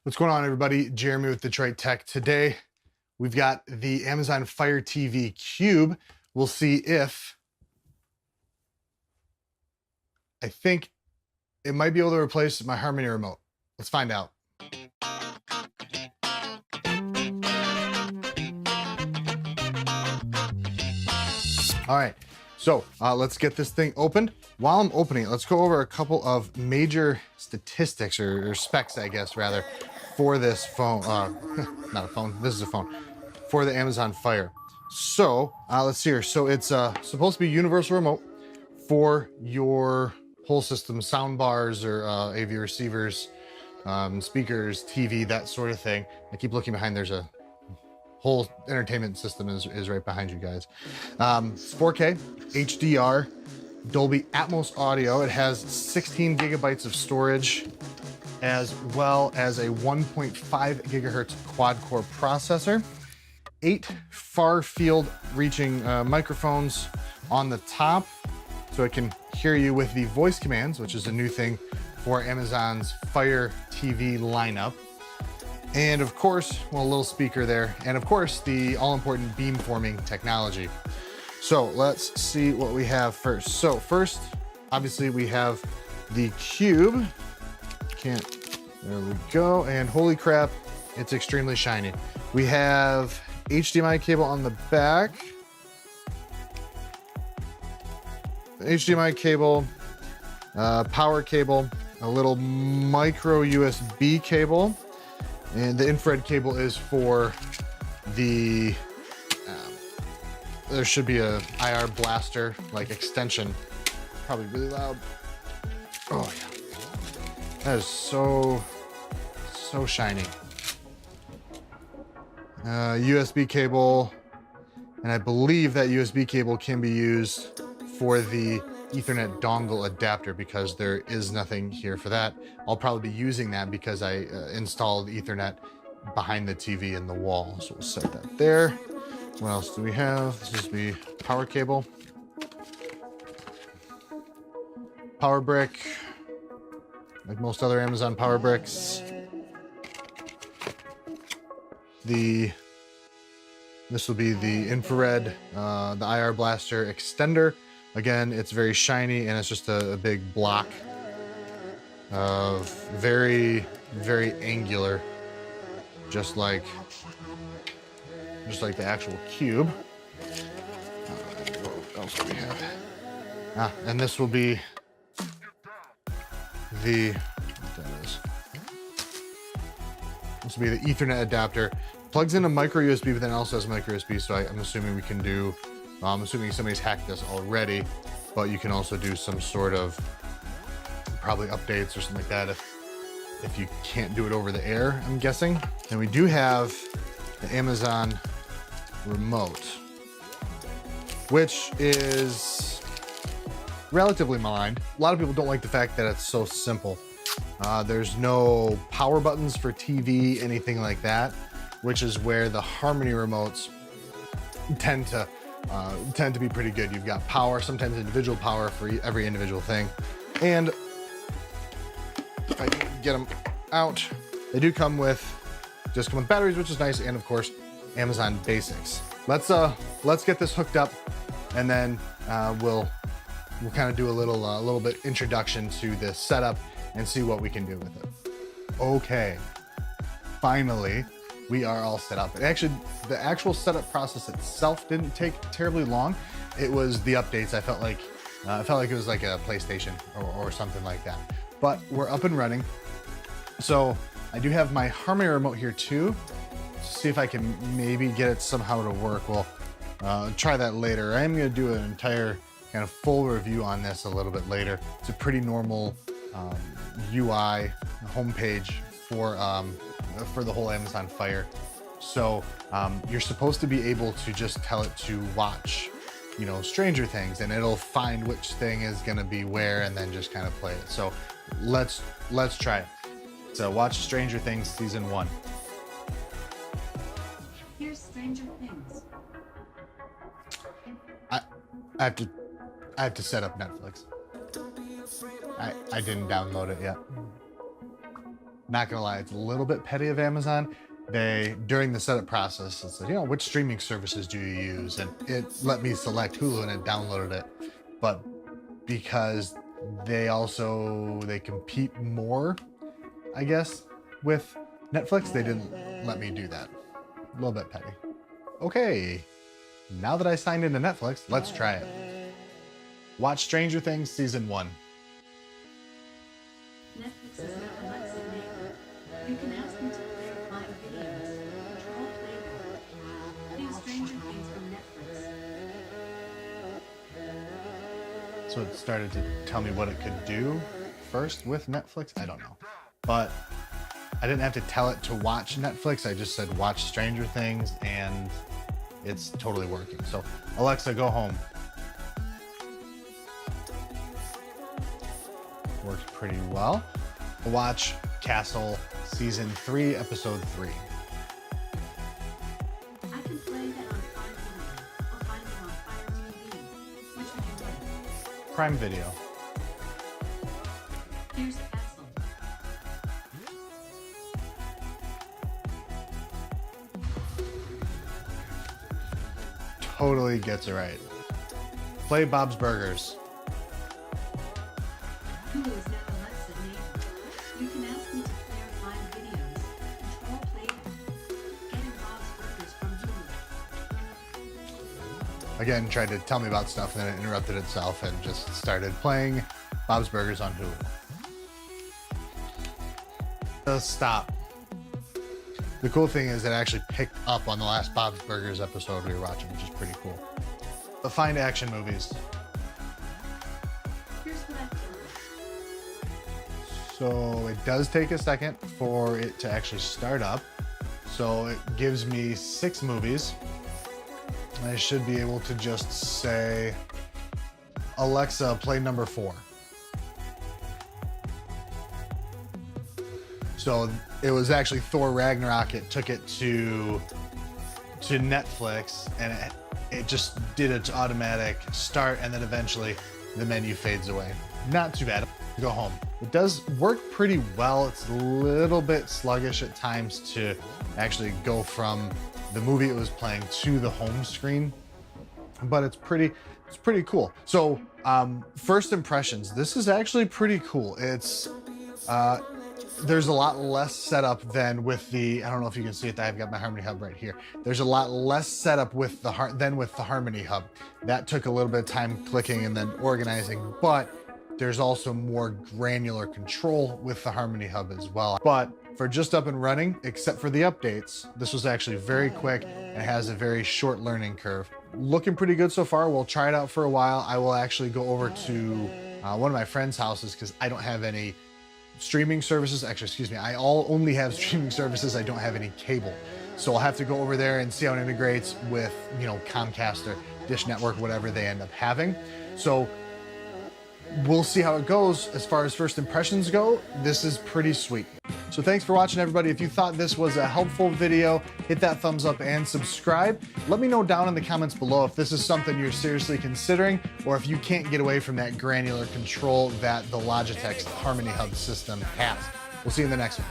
What's going on, everybody? Jeremy with Detroit Tech. Today, we've got the Amazon Fire TV Cube. We'll see if I think it might be able to replace my Harmony remote. Let's find out. All right, so let's get this thing opened. While I'm opening it, let's go over a couple of major statistics or specs, I guess, rather, for this phone. Not a phone, this is a phone, for the Amazon Fire. So let's see here. So it's supposed to be universal remote for your whole system, sound bars or AV receivers, speakers, TV, that sort of thing. I keep looking behind, there's a whole entertainment system is right behind you guys. 4K, HDR, Dolby Atmos audio. It has 16 gigabytes of storage, as well as a 1.5 gigahertz quad-core processor, 8 far field reaching microphones on the top, so it can hear you with the voice commands, which is a new thing for Amazon's Fire TV lineup. And of course, well, a little speaker there. And of course, the all-important beamforming technology. So let's see what we have first. So first, obviously we have the Cube. There we go. And holy crap, it's extremely shiny. We have HDMI cable on the back. HDMI cable, power cable, a little micro USB cable. And the infrared cable is for the, there should be a IR blaster, like extension. Probably really loud. Oh yeah. That is so shiny. USB cable, and I believe that USB cable can be used for the Ethernet dongle adapter, because there is nothing here for that. I'll probably be using that because I installed Ethernet behind the TV in the wall. So we'll set that there. What else do we have? This is the power cable. Power brick, like most other Amazon power bricks. This will be the infrared, the IR blaster extender. Again, it's very shiny, and it's just a big block of very, very angular, just like the actual Cube. What else do we have? And this will be the, this will be the Ethernet adapter. Plugs in a micro USB, but then also has micro USB. So I'm assuming we can do. I'm assuming somebody's hacked this already, but you can also do some sort of probably updates or something like that if you can't do it over the air, I'm guessing. And we do have the Amazon remote, which is relatively maligned. A lot of people don't like the fact that it's so simple. There's no power buttons for TV, anything like that, which is where the Harmony remotes tend to be pretty good. You've got power, sometimes individual power for every individual thing. And if I can get them out, they do come with batteries, which is nice, and of course, Amazon Basics. Let's get this hooked up, and then we'll kind of do a little bit introduction to this setup and see what we can do with it. Okay, finally, we are all set up. And actually, the actual setup process itself didn't take terribly long. It was the updates. I felt like it was like a PlayStation or something like that. But we're up and running. So I do have my Harmony remote here too. See if I can maybe get it somehow to work. We'll try that later. I am going to do an entire kind of full review on this a little bit later. It's a pretty normal UI homepage for the whole Amazon Fire. So you're supposed to be able to just tell it to watch, Stranger Things, and it'll find which thing is gonna be where, and then just kind of play it. So let's try it. So watch Stranger Things season 1. Here's Stranger Things. I have to set up Netflix. I didn't download it yet. Not gonna lie, it's a little bit petty of Amazon. They, during the setup process, it said, which streaming services do you use? And it let me select Hulu and it downloaded it. But because they compete more, I guess, with Netflix, they didn't let me do that. A little bit petty. Okay, now that I signed into Netflix, let's try it. Watch Stranger Things Season 1. Netflix is now Alexa neighbor. You can ask them to play or find videos, control Playboy. View Stranger Things from Netflix. So it started to tell me what it could do first with Netflix. I don't know. But I didn't have to tell it to watch Netflix. I just said watch Stranger Things and it's totally working. So Alexa, go home. Works pretty well. Watch Castle Season 3, Episode 3. I can play that on Prime Video or find it on Fire TV. Which would you like? Prime Video. Here's Castle. Totally gets it right. Play Bob's Burgers. Hulu is now Alexa neighbor. You can ask them to play or find videos, control Playboy. Getting Bob's Burgers from Hulu. Again, tried to tell me about stuff and then it interrupted itself and just started playing Bob's Burgers on Hulu. Just stop. The cool thing is it actually picked up on the last Bob's Burgers episode we were watching, which is pretty cool. But find action movies. Here's what I've done. So it does take a second for it to actually start up. So it gives me 6 movies. I should be able to just say, Alexa, play number 4. So it was actually Thor Ragnarok. It took it to Netflix and it just did its automatic start and then eventually the menu fades away. Not too bad. Go home. It does work pretty well. It's a little bit sluggish at times to actually go from the movie it was playing to the home screen, but it's pretty cool. So first impressions, this is actually pretty cool. It's there's a lot less setup than with the, I don't know if you can see it, I've got my Harmony Hub right here. There's a lot less setup with than with the Harmony Hub. That took a little bit of time clicking and then organizing, but there's also more granular control with the Harmony Hub as well. But for just up and running, except for the updates, this was actually very quick and has a very short learning curve. Looking pretty good so far. We'll try it out for a while. I will actually go over to one of my friends' houses because I don't have any streaming services. Actually, excuse me, I only have streaming services. I don't have any cable. So I'll have to go over there and see how it integrates with, Comcast or Dish Network, whatever they end up having. So we'll see how it goes. As far as first impressions go, this is pretty sweet. So thanks for watching, everybody. If you thought this was a helpful video, hit that thumbs up and subscribe. Let me know down in the comments below if this is something you're seriously considering or if you can't get away from that granular control that the Logitech Harmony Hub system has. We'll see you in the next one.